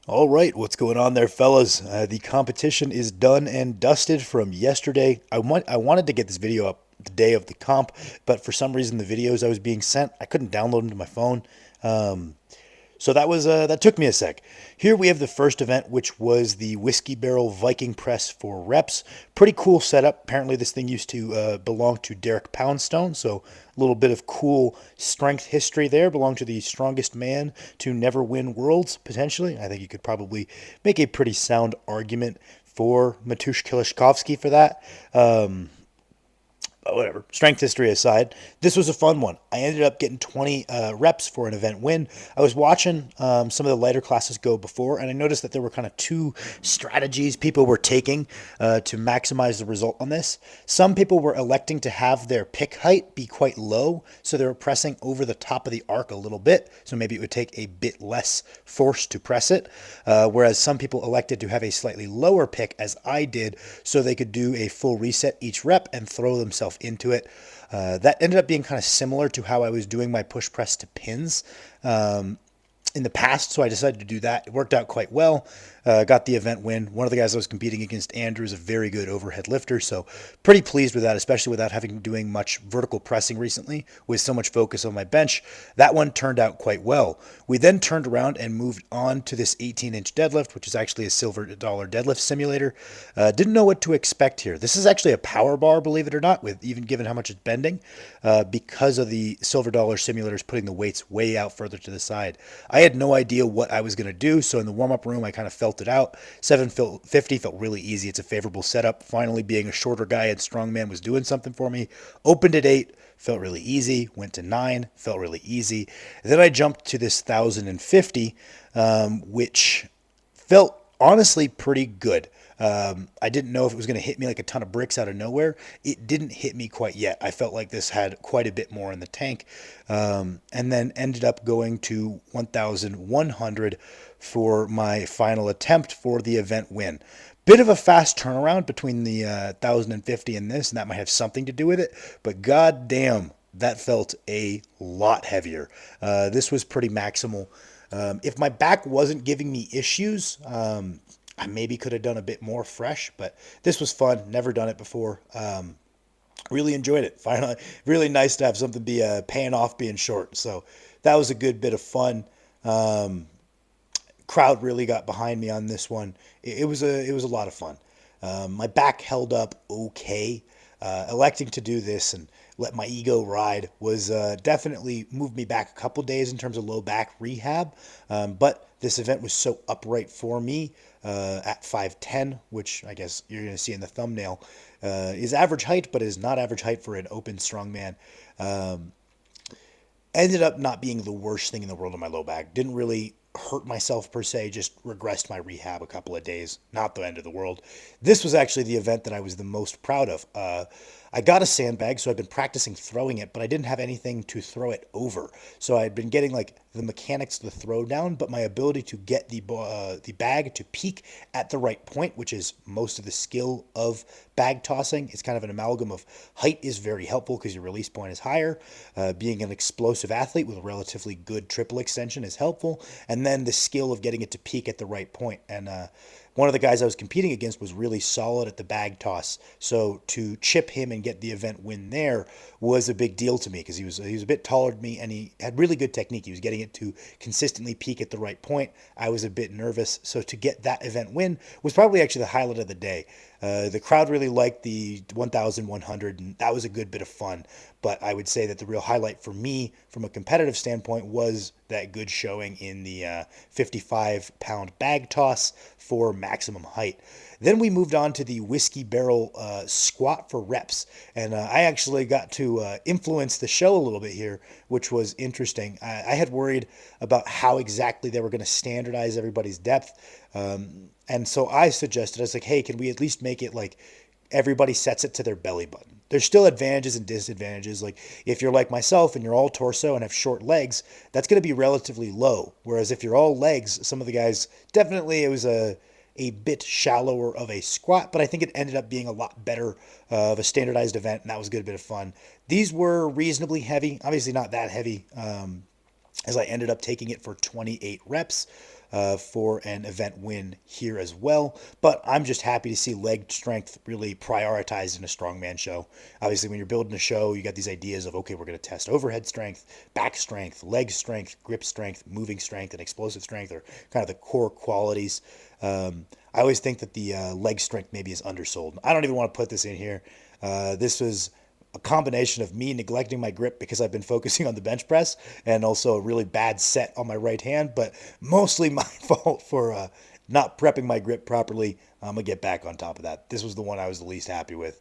All right, what's going on there, fellas? The competition is done and dusted from yesterday. I wanted to get this video up the day of the comp, but for some reason the videos I was being sent, I couldn't download them to my phone. Um, so that took me a sec. Here we have the first event, which was the Whiskey Barrel Viking Press for reps. Pretty cool setup. Apparently, this thing used to belong to Derek Poundstone, so a little bit of cool strength history there. Belonged to the strongest man to never win worlds, potentially. I think you could probably make a pretty sound argument for Matusz Kilishkovsky for that. Whatever, strength history aside, this was a fun one. I ended up getting 20 reps for an event win. I was watching some of the lighter classes go before, and I noticed that there were kind of two strategies people were taking to maximize the result on this. Some people were electing to have their pick height be quite low, so they were pressing over the top of the arc a little bit, so maybe it would take a bit less force to press it, whereas some people elected to have a slightly lower pick, as I did, so they could do a full reset each rep and throw themselves into it. That ended up being kind of similar to how I was doing my push press to pins in the past, so I decided to do that. It worked out quite well. Got the event win. One of the guys I was competing against, Andrew, is a very good overhead lifter, so pretty pleased with that, especially without having doing much vertical pressing recently with so much focus on my bench. That one turned out quite well. We then turned around and moved on to this 18-inch deadlift, which is actually a silver dollar deadlift simulator. Didn't know what to expect here. This is actually a power bar, believe it or not, with even given how much it's bending, because of the silver dollar simulators putting the weights way out further to the side. I had no idea what I was going to do, so in the warm-up room, I kind of felt it out. 750 felt really easy. It's a favorable setup. Finally, being a shorter guy and strongman was doing something for me. Opened at 8, felt really easy. Went to 9, felt really easy. And then I jumped to this 1050, which felt honestly pretty good. I didn't know if it was going to hit me like a ton of bricks out of nowhere. It didn't hit me quite yet. I felt like this had quite a bit more in the tank, and then ended up going to 1,100 for my final attempt for the event win. Bit of a fast turnaround between the 1,050 and this, and that might have something to do with it, but god damn, that felt a lot heavier. This was pretty maximal. If my back wasn't giving me issues, I maybe could have done a bit more fresh, but this was fun. Never done it before. Really enjoyed it. Finally, really nice to have something be paying off being short. So that was a good bit of fun. Um, Crowd really got behind me on this one. It was a lot of fun. My back held up okay. Electing to do this and let my ego ride was definitely moved me back a couple days in terms of low back rehab. But this event was so upright for me at 5'10", which I guess you're going to see in the thumbnail, is average height, but is not average height for an open strongman. Um, Ended up not being the worst thing in the world on my low back. Didn't really hurt myself per se, just regressed my rehab a couple of days. Not the end of the world. This was actually the event that I was the most proud of. I got a sandbag, so I've been practicing throwing it, but I didn't have anything to throw it over. So I'd been getting like the mechanics of the throw down, but my ability to get the bag to peak at the right point, which is most of the skill of bag tossing. It's kind of an amalgam of height is very helpful because your release point is higher. Being an explosive athlete with a relatively good triple extension is helpful, and then the skill of getting it to peak at the right point. And one of the guys I was competing against was really solid at the bag toss, so to chip him and get the event win there was a big deal to me because he was a bit taller than me and he had really good technique. He was getting it to consistently peak at the right point. I was a bit nervous, so to get that event win was probably actually the highlight of the day. The crowd really liked the 1,100, and that was a good bit of fun. But I would say that the real highlight for me, from a competitive standpoint, was that good showing in the 55-pound bag toss for maximum height. Then we moved on to the whiskey barrel squat for reps, and I actually got to influence the show a little bit here, which was interesting. I had worried about how exactly they were going to standardize everybody's depth, and so I suggested, I was like, hey, can we at least make it like everybody sets it to their belly button? There's still advantages and disadvantages. Like if you're like myself and you're all torso and have short legs, that's going to be relatively low. Whereas if you're all legs, some of the guys definitely it was a bit shallower of a squat, but I think it ended up being a lot better of a standardized event, and that was a good bit of fun. These were reasonably heavy, obviously not that heavy, as I ended up taking it for 28 reps. for an event win here as well. But I'm just happy to see leg strength really prioritized in a strongman show. Obviously, when you're building a show, you got these ideas of, okay, we're going to test overhead strength, back strength, grip strength, moving strength, and explosive strength are kind of the core qualities. I always think that the leg strength maybe is undersold. I don't even want to put this in here. This was a combination of me neglecting my grip because I've been focusing on the bench press and also a really bad set on my right hand, but mostly my fault for not prepping my grip properly. I'm going to get back on top of that. This was the one I was the least happy with.